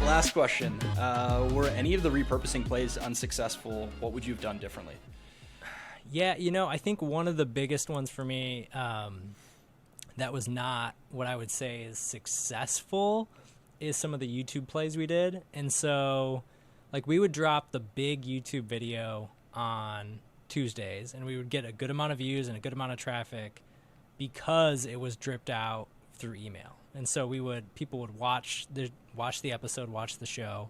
Last question. Were any of the repurposing plays unsuccessful? What would you have done differently? Yeah, I think one of the biggest ones for me that was not what I would say is successful is some of the YouTube plays we did. And so, like, we would drop the big YouTube video on Tuesdays, and we would get a good amount of views and a good amount of traffic because it was dripped out through email. And so people would watch the episode, watch the show,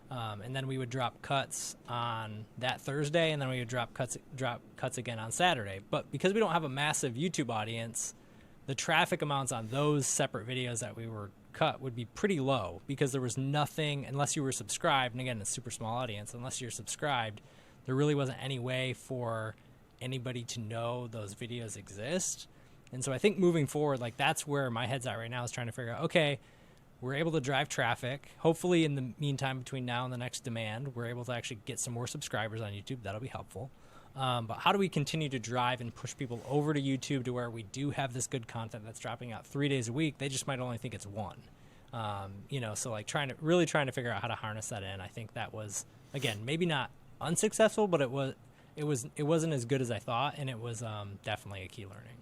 and then we would drop cuts on that Thursday, and then we would drop cuts again on Saturday. But because we don't have a massive YouTube audience, the traffic amounts on those separate videos that we were cut would be pretty low because there was nothing, unless you were subscribed, and again, it's a super small audience, unless you're subscribed, there really wasn't any way for anybody to know those videos exist. And so I think moving forward, like, that's where my head's at right now, is trying to figure out, okay, we're able to drive traffic. Hopefully in the meantime, between now and the next demand, we're able to actually get some more subscribers on YouTube. That'll be helpful. But how do we continue to drive and push people over to YouTube to where we do have this good content that's dropping out 3 days a week? They just might only think it's one. So like trying to figure out how to harness that in. I think that was, again, maybe not unsuccessful, but it wasn't as good as I thought, and it was definitely a key learning.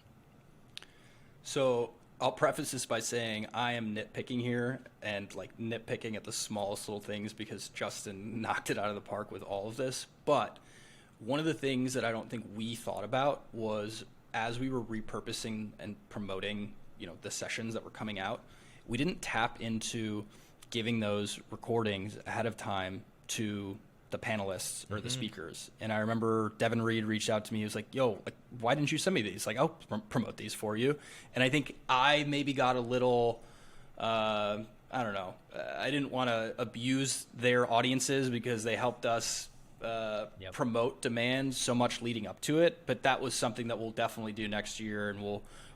So I'll preface this by saying I am nitpicking here, and like nitpicking at the smallest little things because Justin knocked it out of the park with all of this. But one of the things that I don't think we thought about was, as we were repurposing and promoting, the sessions that were coming out, we didn't tap into giving those recordings ahead of time to the panelists or the speakers. And I remember Devin Reed reached out to me. He was like, yo, why didn't you send me these? Like, I'll promote these for you. And I think I maybe got a little, I don't know. I didn't want to abuse their audiences because they helped us promote demand so much leading up to it. But that was something that we'll definitely do next year. And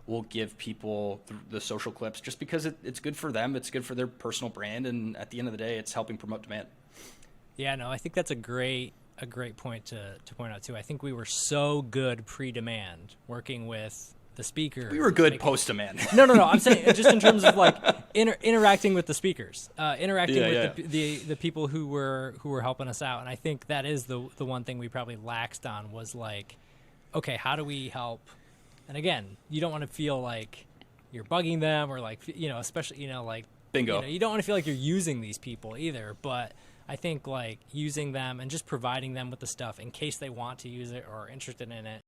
we'll give people the social clips just because it's good for them. It's good for their personal brand. And at the end of the day, it's helping promote demand. Yeah, no, I think that's a great point to point out too. I think we were so good pre-demand working with the speakers. We were good post-demand. No. I'm saying just in terms of like interacting with the speakers, with the people who were helping us out. And I think that is the one thing we probably laxed on was like, okay, how do we help? And again, you don't want to feel like you're bugging them or like, especially, like, bingo. You don't want to feel like you're using these people either, but I think like using them and just providing them with the stuff in case they want to use it or are interested in it,